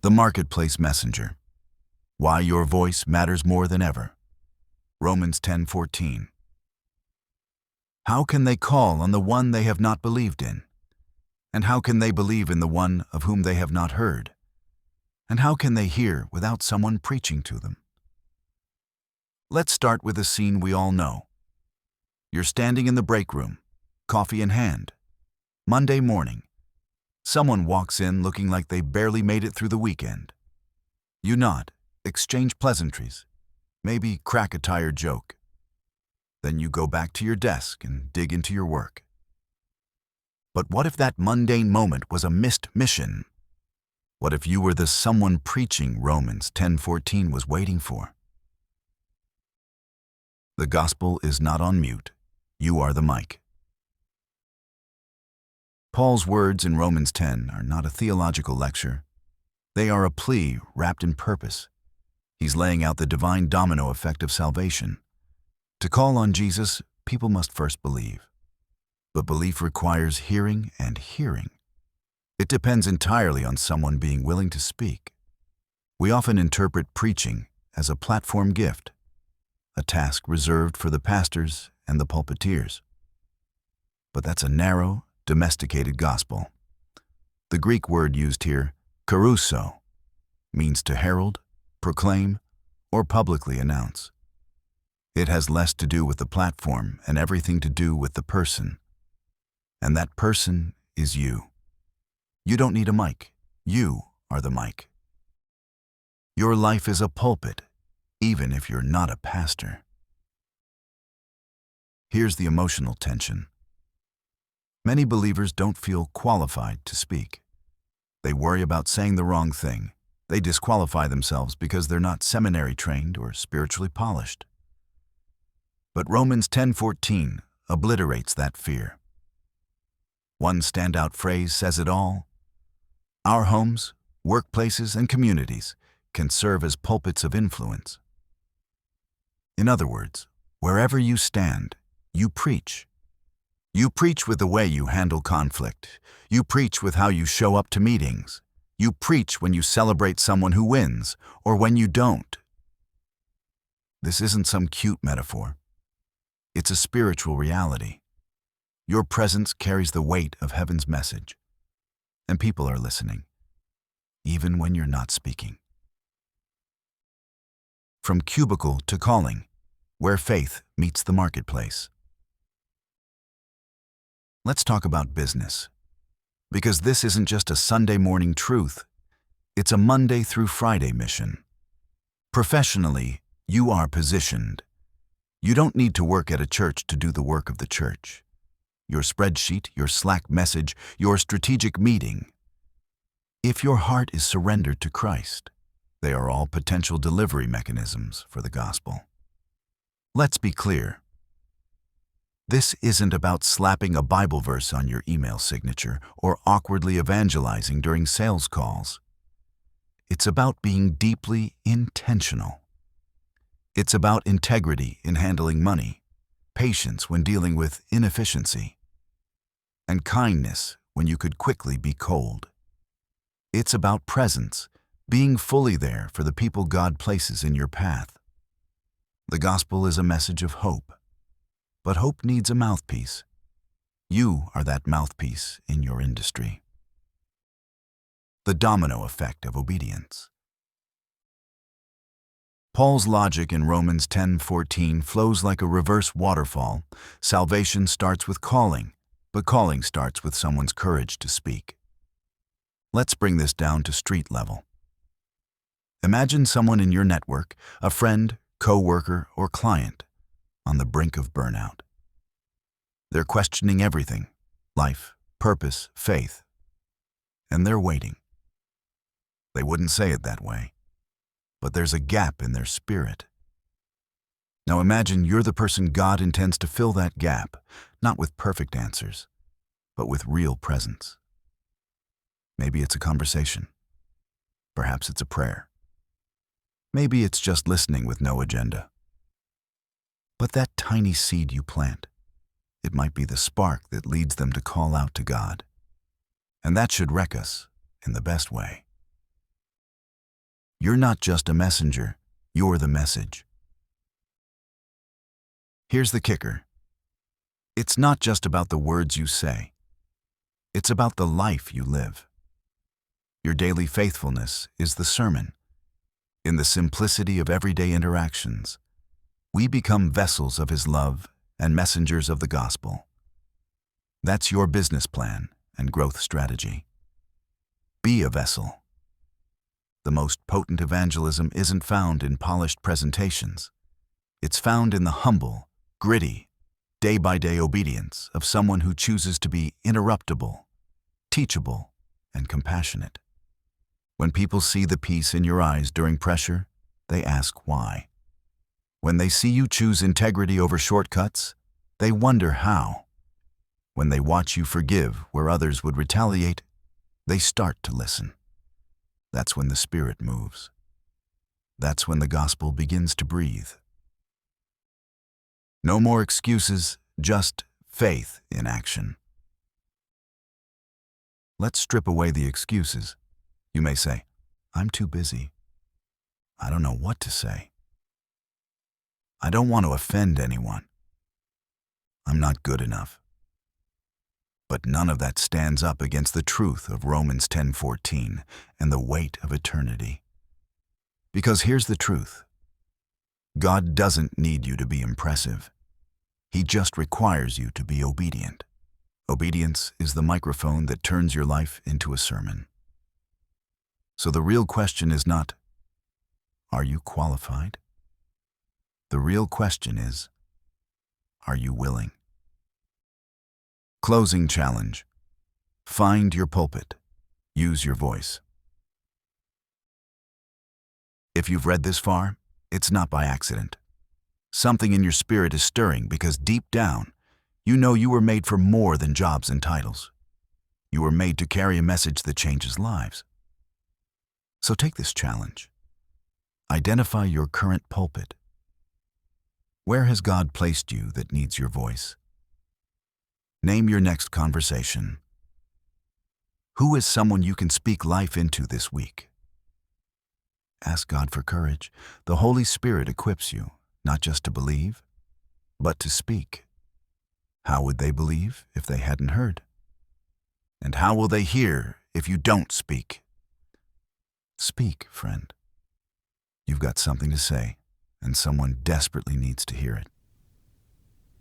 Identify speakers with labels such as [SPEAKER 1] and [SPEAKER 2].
[SPEAKER 1] The marketplace messenger. Why your voice matters more than ever. Romans 10:14. How can they call on the one they have not believed in? And how can they believe in the one of whom they have not heard? And how can they hear without someone preaching to them? Let's start with a scene we all know. You're standing in the break room, coffee in hand. Monday morning. Someone walks in looking like they barely made it through the weekend. You nod, exchange pleasantries, maybe crack a tired joke. Then you go back to your desk and dig into your work. But what if that mundane moment was a missed mission? What if you were the someone preaching Romans 10:14 was waiting for? The gospel is not on mute. You are the mic. Paul's words in Romans 10 are not a theological lecture. They are a plea wrapped in purpose. He's laying out the divine domino effect of salvation. To call on Jesus, people must first believe. But belief requires hearing and hearing. It depends entirely on someone being willing to speak. We often interpret preaching as a platform gift, a task reserved for the pastors and the pulpiteers. But that's a narrow, domesticated gospel. The Greek word used here, kerusso, means to herald, proclaim, or publicly announce. It has less to do with the platform and everything to do with the person. And that person is you. You don't need a mic. You are the mic. Your life is a pulpit, even if you're not a pastor. Here's the emotional tension. Many believers don't feel qualified to speak. They worry about saying the wrong thing. They disqualify themselves because they're not seminary trained or spiritually polished. But Romans 10:14 obliterates that fear. One standout phrase says it all. Our homes, workplaces, and communities can serve as pulpits of influence. In other words, wherever you stand, you preach. You preach with the way you handle conflict. You preach with how you show up to meetings. You preach when you celebrate someone who wins or when you don't. This isn't some cute metaphor. It's a spiritual reality. Your presence carries the weight of heaven's message, and people are listening, even when you're not speaking. From cubicle to calling, where faith meets the marketplace. Let's talk about business, because this isn't just a Sunday morning truth, it's a Monday through Friday mission. Professionally, you are positioned. You don't need to work at a church to do the work of the church. Your spreadsheet, your Slack message, your strategic meeting. If your heart is surrendered to Christ, they are all potential delivery mechanisms for the gospel. Let's be clear. This isn't about slapping a Bible verse on your email signature or awkwardly evangelizing during sales calls. It's about being deeply intentional. It's about integrity in handling money, patience when dealing with inefficiency, and kindness when you could quickly be cold. It's about presence, being fully there for the people God places in your path. The gospel is a message of hope. But hope needs a mouthpiece. You are that mouthpiece in your industry. The domino effect of obedience. Paul's logic in Romans 10:14 flows like a reverse waterfall. Salvation starts with calling, but calling starts with someone's courage to speak. Let's bring this down to street level. Imagine someone in your network, a friend, co-worker, or client, on the brink of burnout. They're questioning everything, life, purpose, faith, and they're waiting. They wouldn't say it that way, but there's a gap in their spirit. Now imagine you're the person God intends to fill that gap, not with perfect answers, but with real presence. Maybe it's a conversation. Perhaps it's a prayer. Maybe it's just listening with no agenda. But that tiny seed you plant, it might be the spark that leads them to call out to God. And that should wreck us in the best way. You're not just a messenger, you're the message. Here's the kicker. It's not just about the words you say. It's about the life you live. Your daily faithfulness is the sermon. In the simplicity of everyday interactions, we become vessels of His love and messengers of the gospel. That's your business plan and growth strategy. Be a vessel. The most potent evangelism isn't found in polished presentations. It's found in the humble, gritty, day-by-day obedience of someone who chooses to be interruptible, teachable, and compassionate. When people see the peace in your eyes during pressure, they ask why. When they see you choose integrity over shortcuts, they wonder how. When they watch you forgive where others would retaliate, they start to listen. That's when the Spirit moves. That's when the gospel begins to breathe. No more excuses, just faith in action. Let's strip away the excuses. You may say, I'm too busy. I don't know what to say. I don't want to offend anyone. I'm not good enough. But none of that stands up against the truth of Romans 10:14 and the weight of eternity. Because here's the truth. God doesn't need you to be impressive. He just requires you to be obedient. Obedience is the microphone that turns your life into a sermon. So the real question is not, are you qualified? The real question is, are you willing? Closing challenge. Find your pulpit. Use your voice. If you've read this far, it's not by accident. Something in your spirit is stirring because deep down, you know you were made for more than jobs and titles. You were made to carry a message that changes lives. So take this challenge. Identify your current pulpit. Where has God placed you that needs your voice? Name your next conversation. Who is someone you can speak life into this week? Ask God for courage. The Holy Spirit equips you, not just to believe, but to speak. How would they believe if they hadn't heard? And how will they hear if you don't speak? Speak, friend. You've got something to say, and someone desperately needs to hear it.